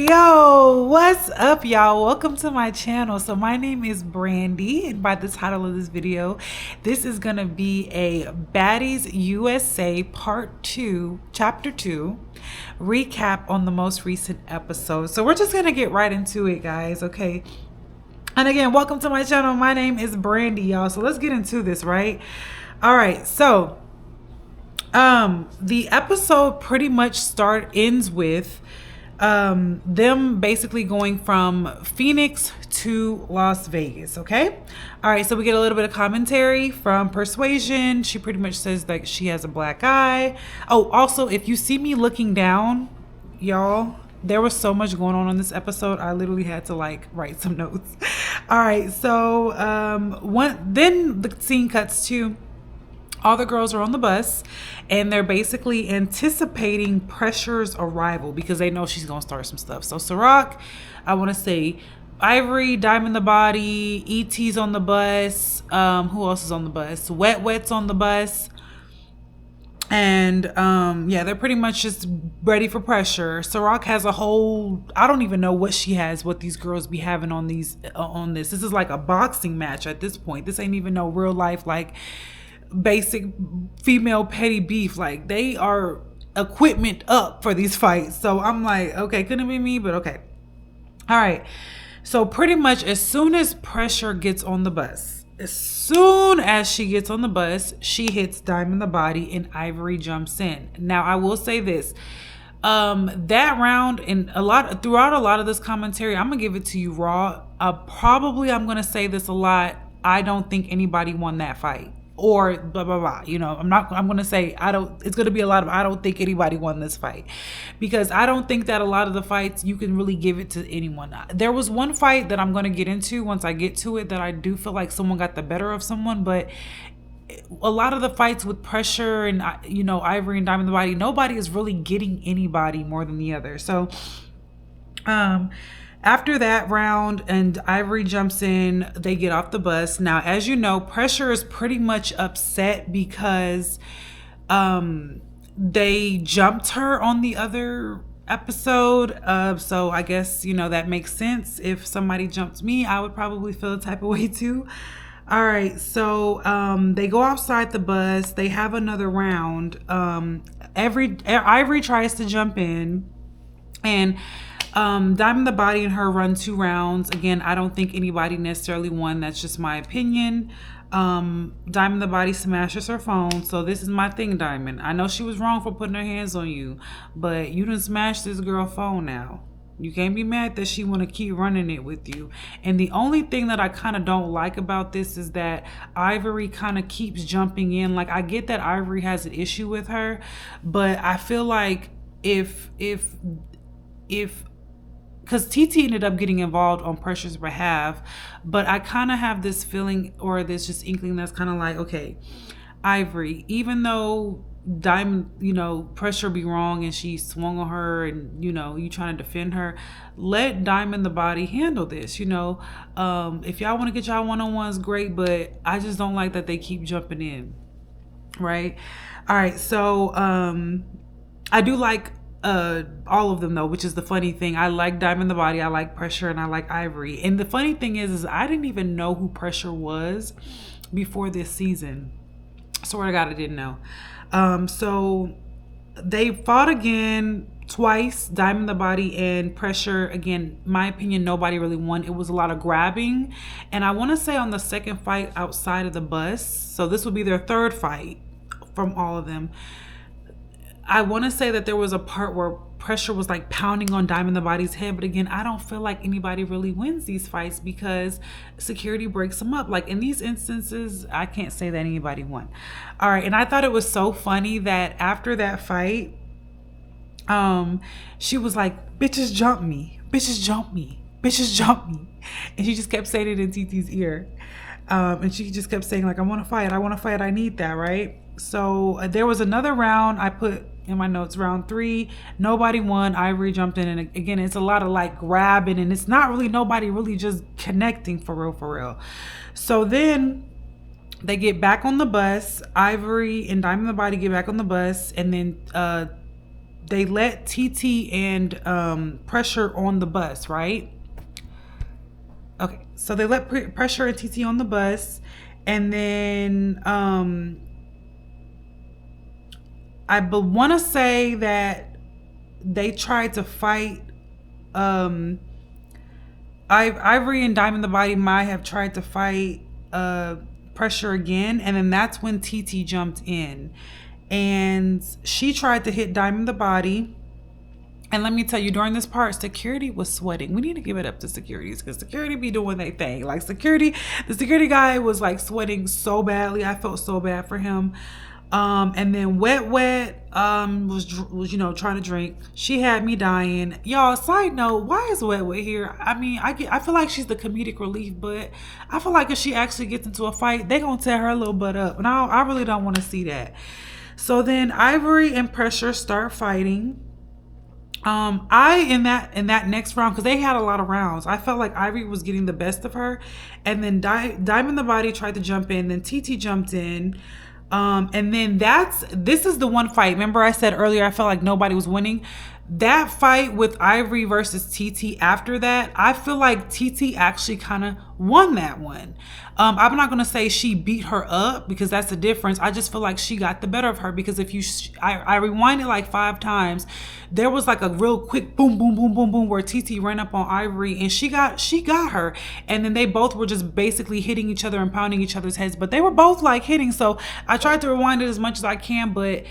Yo, what's up, y'all? Welcome to my channel. So my name is Brandy, and by the title of this video, this is gonna be a Baddies USA Part 2, Chapter 2 recap on the most recent episode. So we're just gonna get right into it, guys, okay? And again, welcome to my channel. My name is Brandy, y'all. So let's get into this, right? All right, so the episode pretty much ends with them basically going from Phoenix to Las Vegas. Okay, all right, so we get a little bit of commentary from Persuasion. She pretty much says that she has a black eye. Oh, also, if you see me looking down, y'all, there was so much going on in this episode. I literally had to like write some notes. All right, so then the scene cuts to all the girls are on the bus, and they're basically anticipating Pressure's arrival because they know she's gonna start some stuff. So Ciroc, I want to say Ivory, Diamond the Body, ET's on the bus. Who else is on the bus? Wet's on the bus. And yeah, they're pretty much just ready for Pressure. Ciroc has a whole, I don't even know what she has, what these girls be having on these on this. This is like a boxing match at this point. This ain't even no real life like basic female petty beef. Like, they are equipment up for these fights. So I'm like, okay, couldn't be me, but okay. All right, so pretty much as soon as Pressure gets on the bus, as soon as she gets on the bus, she hits Diamond the Body and Ivory jumps in. Now I will say this, that round and throughout a lot of this commentary, I'm gonna give it to you raw. I'm gonna say this a lot. I don't think anybody won that fight, or blah blah blah. You know, I'm gonna say it's gonna be a lot of I don't think anybody won this fight, because I don't think that a lot of the fights you can really give it to anyone. There was one fight that I'm gonna get into once I get to it that I do feel like someone got the better of someone, but a lot of the fights with Pressure and, you know, Ivory and Diamond the Body, nobody is really getting anybody more than the other. So after that round and Ivory jumps in, they get off the bus. Now, as you know, Pressure is pretty much upset because they jumped her on the other episode. So I guess, you know, that makes sense. If somebody jumped me, I would probably feel a type of way too. All right, so they go outside the bus. They have another round. Ivory tries to jump in, and Diamond the Body and her run 2 rounds. Again, I don't think anybody necessarily won. That's just my opinion. Diamond the Body smashes her phone. So this is my thing, Diamond. I know she was wrong for putting her hands on you, but you done smashed this girl phone now. You can't be mad that she want to keep running it with you. And the only thing that I kind of don't like about this is that Ivory kind of keeps jumping in. Like, I get that Ivory has an issue with her, but I feel like if because TT ended up getting involved on Pressure's behalf, but I kind of have this feeling, or this just inkling, that's kind of like, okay, Ivory, even though Diamond, you know, Pressure be wrong and she swung on her and, you know, you trying to defend her, let Diamond the Body handle this. You know, if y'all want to get y'all one-on-ones, great, but I just don't like that they keep jumping in, right? All right, so I do like all of them though, which is the funny thing. I like Diamond the Body, I like Pressure, and I like Ivory. And the funny thing is I didn't even know who Pressure was before this season. Swear to God, I didn't know. So they fought again twice, Diamond the Body and Pressure. Again, my opinion, nobody really won. It was a lot of grabbing. And I want to say on the second fight outside of the bus, so this will be their third fight from all of them, I want to say that there was a part where Pressure was like pounding on Diamond the Body's head. But again, I don't feel like anybody really wins these fights because security breaks them up. Like in these instances, I can't say that anybody won. All right. And I thought it was so funny that after that fight, she was like, bitches jump me, bitches jump me, bitches jump me. And she just kept saying it in TT's ear. And she just kept saying like, I want to fight. I need that. Right. So there was another round I put in my notes, round 3, nobody won. Ivory jumped in, and again, it's a lot of like grabbing, and it's not really nobody really just connecting for real. So then they get back on the bus. Ivory and Diamond the Body get back on the bus, and then they let TT and Pressure on the bus, right? Okay, so they let Pressure and TT on the bus, and then I want to say that they tried to fight. Ivory and Diamond the Body might have tried to fight Pressure again, and then that's when TT jumped in, and she tried to hit Diamond the Body. And let me tell you, during this part, security was sweating. We need to give it up to securities, because security be doing their thing. Like the security guy was like sweating so badly. I felt so bad for him. And then Wet was trying to drink. She had me dying. Y'all, side note, why is Wet here? I mean, I feel like she's the comedic relief, but I feel like if she actually gets into a fight, they gonna tear her little butt up. And I really don't want to see that. So then Ivory and Pressure start fighting. In that next round, because they had a lot of rounds, I felt like Ivory was getting the best of her, and then Diamond the Body tried to jump in, then TT jumped in, and then this is the one fight. Remember I said earlier I felt like nobody was winning? That fight with Ivory versus TT, after that, I feel like TT actually kind of won that one. I'm not going to say she beat her up, because that's the difference. I just feel like she got the better of her, because if I rewind it like 5 times, there was like a real quick boom, boom, boom, boom, boom, where TT ran up on Ivory and she got her. And then they both were just basically hitting each other and pounding each other's heads, but they were both like hitting. So I tried to rewind it as much as I can, but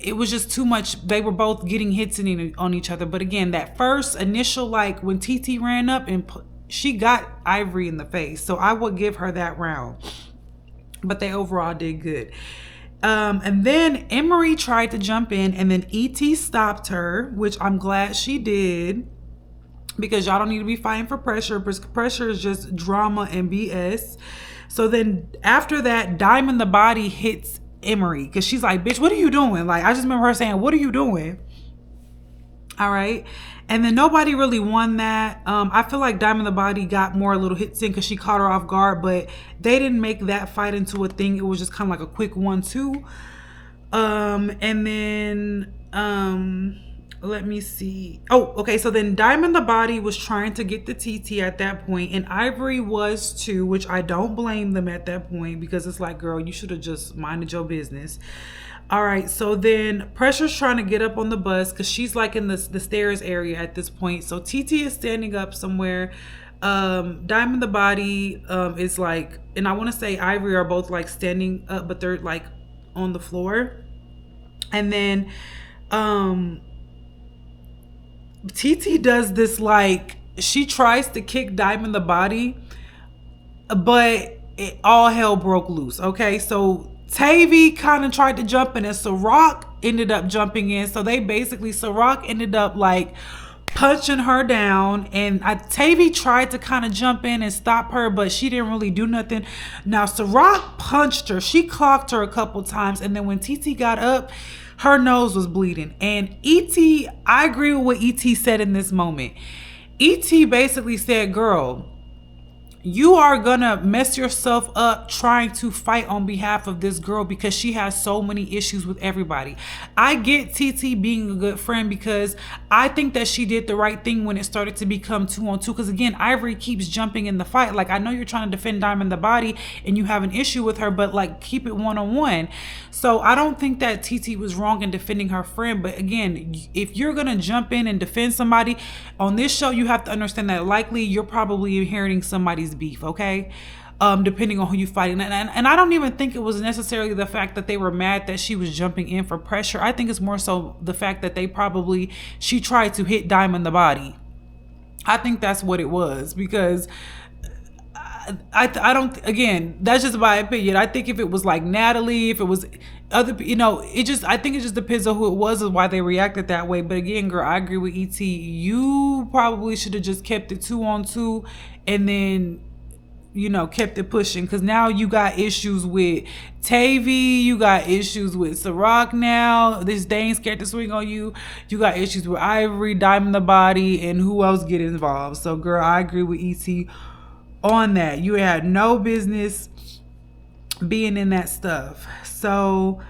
it was just too much. They were both getting hits on each other. But again, that first initial, like when TT ran up and she got Ivory in the face, so I would give her that round. But they overall did good. And then Emery tried to jump in, and then ET stopped her, which I'm glad she did, because y'all don't need to be fighting for Pressure, because Pressure is just drama and BS. So then after that, Diamond the Body hits Emery, because she's like, bitch, what are you doing? Like, I just remember her saying, what are you doing? All right. And then nobody really won that. I feel like Diamond the Body got more little hits in because she caught her off guard, but they didn't make that fight into a thing. It was just kind of like a quick 1-2. And then let me see. Oh, okay. So then Diamond the Body was trying to get the TT at that point, and Ivory was too, which I don't blame them at that point, because it's like, girl, you should have just minded your business. All right, so then Pressure's trying to get up on the bus, because she's like in the stairs area at this point. So TT is standing up somewhere. Diamond the Body is like, and I want to say Ivory are both like standing up, but they're like on the floor. And then TT does this, like, she tries to kick Diamond the Body, but all hell broke loose. Okay, so Tavy kind of tried to jump in, and Ciroc ended up jumping in. So they basically, Ciroc ended up like punching her down, and Tavy tried to kind of jump in and stop her, but she didn't really do nothing. Now Ciroc punched her, she clocked her a couple times, and then when TT got up, her nose was bleeding. And ET, I agree with what ET said in this moment. ET basically said, girl, you are gonna mess yourself up trying to fight on behalf of this girl, because she has so many issues with everybody. I get TT being a good friend, because I think that she did the right thing when it started to become 2-on-2. Because again, Ivory keeps jumping in the fight. Like, I know you're trying to defend Diamond the Body and you have an issue with her, but like, keep it 1-on-1. So I don't think that TT was wrong in defending her friend. But again, if you're gonna jump in and defend somebody on this show, you have to understand that likely you're probably inheriting somebody's beef, okay? Depending on who you fighting. And I don't even think it was necessarily the fact that they were mad that she was jumping in for Pressure. I think it's more so the fact that she tried to hit Diamond the Body. I think that's what it was, because I don't, again, that's just my opinion. I think if it was like Natalie, if it was other, I think it just depends on who it was and why they reacted that way. But again, girl, I agree with ET. You probably should have just kept it 2-on-2 and then, kept it pushing, because now you got issues with Tavy, you got issues with Ciroc now. They ain't scared to swing on you. You got issues with Ivory, Diamond the Body, and who else get involved. So, girl, I agree with ET on that. You had no business being in that stuff. So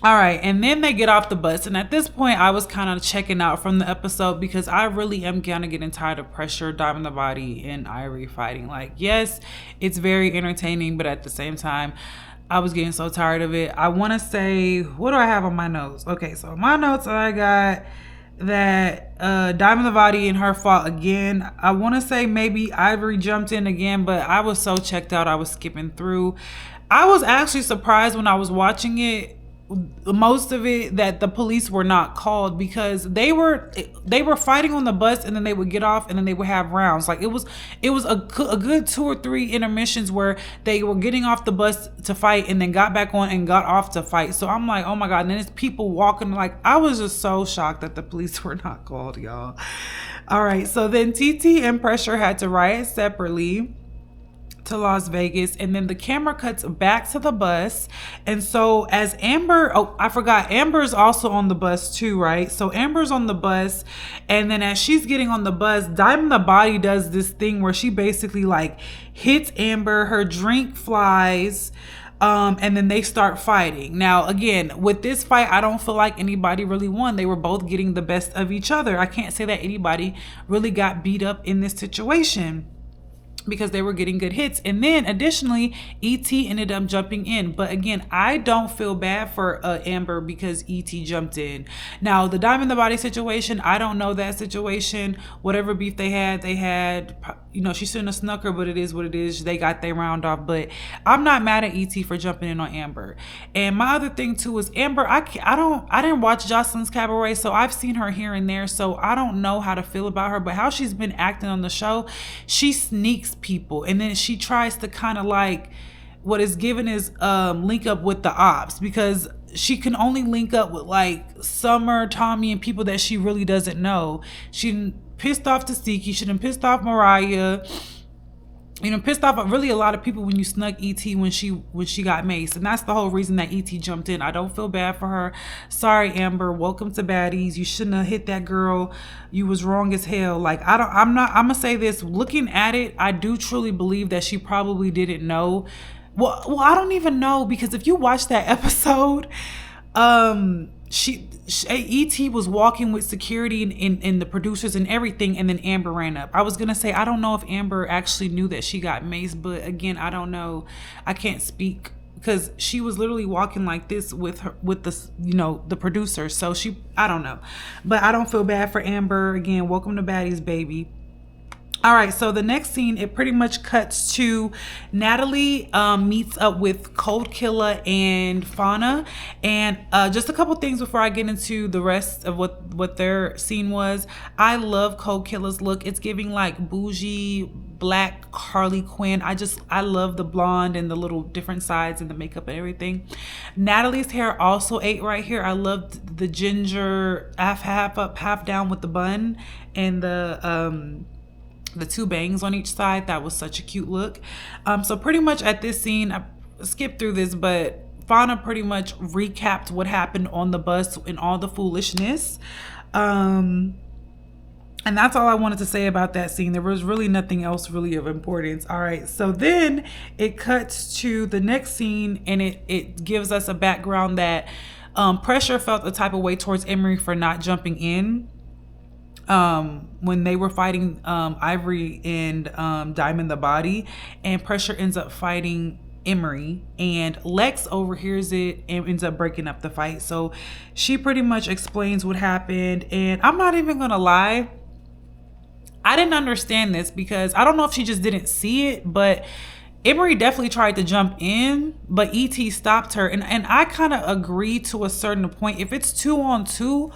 All right, and then they get off the bus, and at this point, I was kind of checking out from the episode because I really am kind of getting tired of Pressure, Diamond the Body, and Ivory fighting. Like, yes, it's very entertaining, but at the same time, I was getting so tired of it. I want to say, what do I have on my notes? Okay, so my notes, I got that Diamond the Body and her fought again. I want to say maybe Ivory jumped in again, but I was so checked out, I was skipping through. I was actually surprised when I was watching it, most of it, that the police were not called, because they were fighting on the bus, and then they would get off, and then they would have rounds. Like, it was a good 2 or 3 intermissions where they were getting off the bus to fight and then got back on and got off to fight. So I'm like, oh my god. And then it's people walking. Like, I was just so shocked that the police were not called, y'all. All right, so then TT and Pressure had to ride separately to Las Vegas, and then the camera cuts back to the bus. And so as Amber, oh, I forgot, Amber's also on the bus too, right? So Amber's on the bus, and then as she's getting on the bus, Diamond the Body does this thing where she basically like hits Amber, her drink flies, and then they start fighting. Now, again, with this fight, I don't feel like anybody really won. They were both getting the best of each other. I can't say that anybody really got beat up in this situation, because they were getting good hits. And then additionally, ET ended up jumping in. But again, I don't feel bad for Amber because ET jumped in. Now, the Diamond the Body situation, I don't know that situation. Whatever beef they had, you know, she shouldn't have snuck her, but it is what it is. They got their round off. But I'm not mad at ET for jumping in on Amber. And my other thing too is Amber, I didn't watch Jocelyn's Cabaret, so I've seen her here and there, so I don't know how to feel about her. But how she's been acting on the show, she sneaks people, and then she tries to kind of like, what is given is link up with the ops, because she can only link up with like Summer, Tommy, and people that she really doesn't know. She pissed off Tasiki, she done pissed off Mariah, you know, pissed off really a lot of people when you snuck ET when she got maced. And that's the whole reason that ET jumped in. I don't feel bad for her. Sorry, Amber. Welcome to Baddies. You shouldn't have hit that girl. You was wrong as hell. Like, I'm gonna say this. Looking at it, I do truly believe that she probably didn't know. Well, I don't even know, because if you watch that episode, ET was walking with security and the producers and everything, and then Amber ran up. I was gonna say, I don't know if Amber actually knew that she got maced, but again, I don't know. I can't speak, because she was literally walking like this with the, you know, the producer. So I don't know, but I don't feel bad for Amber. Again, welcome to Baddies, baby. All right, so the next scene, it pretty much cuts to Natalie meets up with Cold Killer and Fauna. And just a couple things before I get into the rest of what their scene was. I love Cold Killer's look. It's giving like bougie black Harley Quinn. I love the blonde and the little different sides and the makeup and everything. Natalie's hair also ate right here. I loved the ginger half up, half down with the bun, and the 2 bangs on each side. That was such a cute look. So pretty much at this scene, I skipped through this, but Fauna pretty much recapped what happened on the bus and all the foolishness. And that's all I wanted to say about that scene. There was really nothing else really of importance. All right, so then it cuts to the next scene, and it gives us a background that Pressure felt a type of way towards Emery for not jumping in. When they were fighting Ivory and Diamond the Body, and Pressure ends up fighting Emery, and Lex overhears it and ends up breaking up the fight. So she pretty much explains what happened, and I'm not even gonna lie, I didn't understand this, because I don't know if she just didn't see it, but Emery definitely tried to jump in, but ET stopped her, and I kind of agree to a certain point. If it's 2-on-2,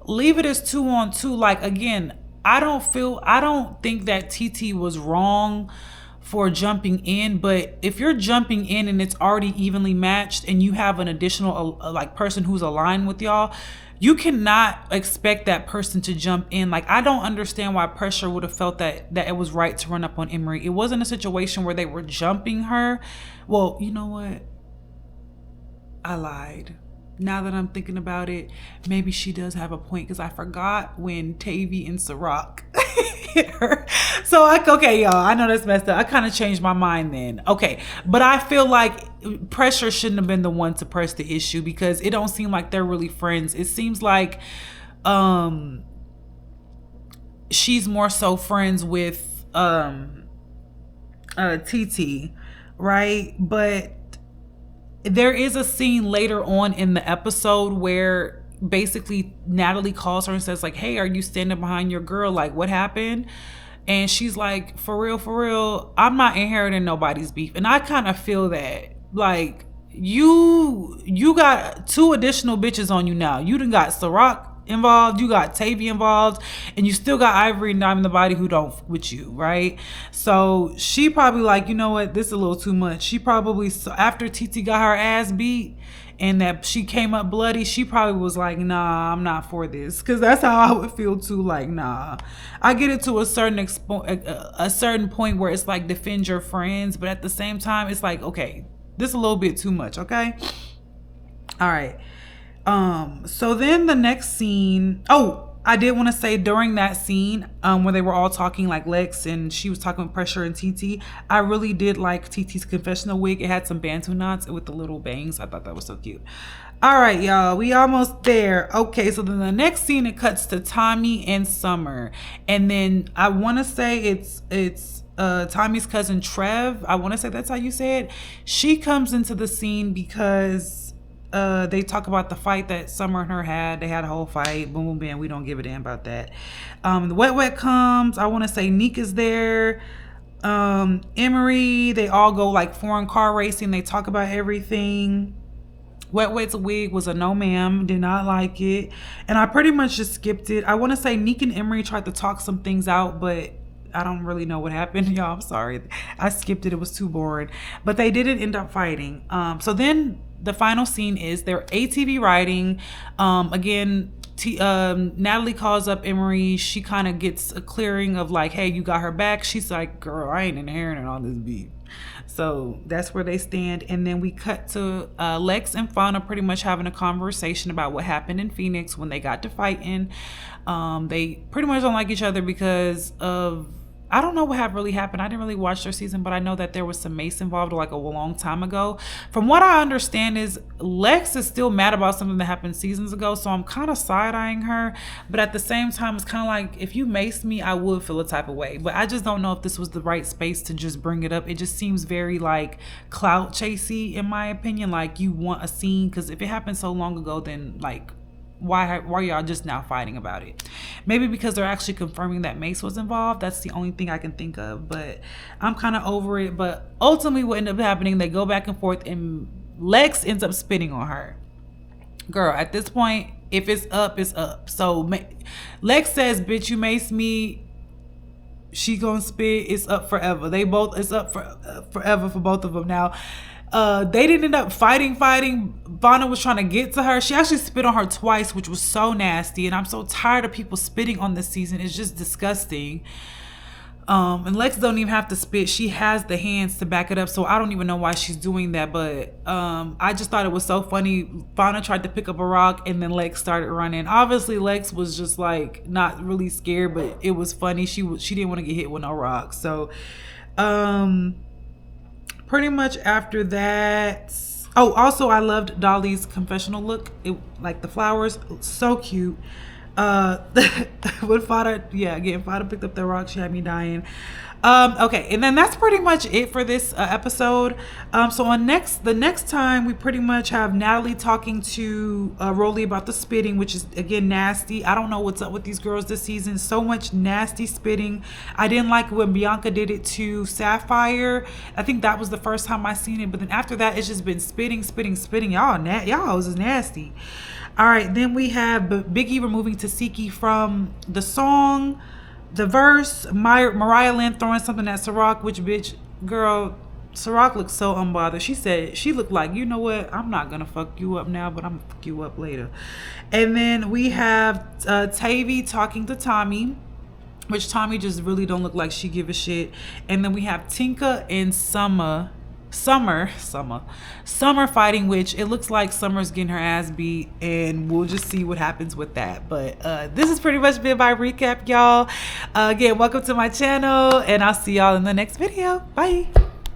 leave it as 2-on-2. Like, again, I don't think that TT was wrong for jumping in, but if you're jumping in and it's already evenly matched and you have an additional like person who's aligned with y'all, you cannot expect that person to jump in. Like, I don't understand why Pressure would have felt that it was right to run up on Emery. It wasn't a situation where they were jumping her. Well, you know what? I lied. Now that I'm thinking about it, maybe she does have a point, because I forgot when Tavy and Ciroc hit her. So okay, y'all, I know that's messed up. I kind of changed my mind then. Okay, but I feel like Pressure shouldn't have been the one to press the issue, because it don't seem like they're really friends. It seems like she's more so friends with TT, right? But there is a scene later on in the episode where basically Natalie calls her and says like, hey, are you standing behind your girl? Like, what happened? And she's like, for real, I'm not inheriting nobody's beef. And I kind of feel that, like, you got 2 additional bitches on you now. You done got Ciroc involved, you got Tavy involved, and you still got Ivory and Diamond the Body who don't f with you, right? So she probably like, you know what, this is a little too much. She probably, after TT got her ass beat and that she came up bloody, she probably was like, nah, I'm not for this. Because that's how I would feel too, like, nah. I get it to a certain point where it's like, defend your friends, but at the same time it's like, okay, this is a little bit too much, okay? All right. So then the next scene, I did want to say during that scene, where they were all talking, like Lex and she was talking with Pressure and TT, I really did like TT's confessional wig. It had some bantu knots with the little bangs. I thought that was so cute. All right, y'all, we almost there. Okay, so then the next scene, it cuts to Tommy and Summer. And then I want to say it's Tommy's cousin Trev. I want to say that's how you say it. She comes into the scene because they talk about the fight that Summer and her had. They had a whole fight. Boom, boom, bam. We don't give a damn about that. The Wet comes. I want to say Neek is there. Emery. They all go like foreign car racing. They talk about everything. Wet's wig was a no ma'am. Did not like it. And I pretty much just skipped it. I want to say Neek and Emery tried to talk some things out, but I don't really know what happened. Y'all, I'm sorry. I skipped it. It was too boring. But they didn't end up fighting. So then the final scene is they're ATV riding. Again, Natalie calls up Emery. She kind of gets a clearing of like, hey, you got her back. She's like, girl, I ain't inheriting all this beef. So that's where they stand. And then we cut to Lex and Fauna pretty much having a conversation about what happened in Phoenix when they got to fighting. They pretty much don't like each other because of, I don't know what really happened. I didn't really watch their season, but I know that there was some mace involved like a long time ago. From what I understand is Lex is still mad about something that happened seasons ago. So I'm kind of side-eyeing her. But at the same time, it's kind of like, if you maced me, I would feel a type of way. But I just don't know if this was the right space to just bring it up. It just seems very like clout chasey in my opinion. Like you want a scene, because if it happened so long ago, then like, why are y'all just now fighting about it? Maybe because they're actually confirming that Mace was involved. That's the only thing I can think of, but I'm kind of over it. But ultimately what ended up happening, they go back and forth and Lex ends up spitting on her. Girl, at this point, if it's up, it's up. So Lex says, bitch, you maced me. She gonna spit. It's up forever. It's up for forever for both of them. Now, they didn't end up fighting. Vanna was trying to get to her. She actually spit on her twice, which was so nasty. And I'm so tired of people spitting on this season. It's just disgusting. And Lex don't even have to spit. She has the hands to back it up. So I don't even know why she's doing that. But I just thought it was so funny. Vanna tried to pick up a rock and then Lex started running. Obviously, Lex was just like not really scared, but it was funny. She didn't want to get hit with no rocks. So pretty much after that. Oh, also I loved Dolly's confessional look. It like the flowers, so cute. When Fada picked up the rock, she had me dying. Okay, and then that's pretty much it for this episode. So the next time we pretty much have Natalie talking to Rolly about the spitting, which is again nasty. I don't know what's up with these girls this season. So much nasty spitting. I didn't like when Bianca did it to Sapphire. I think that was the first time I seen it, but then after that it's just been spitting. Y'all is nasty. All right, then we have Biggie removing Tasiki from the song. The verse, Mariah Lynn throwing something at Ciroc, which bitch, girl, Ciroc looked so unbothered. She said, she looked like, you know what, I'm not gonna fuck you up now, but I'm gonna fuck you up later. And then we have Tavy talking to Tommy, which Tommy just really don't look like she give a shit. And then we have Tinka and Summer fighting, which it looks like Summer's getting her ass beat, and we'll just see what happens with that. But this has pretty much been my recap, y'all. Again, welcome to my channel, and I'll see y'all in the next video. Bye.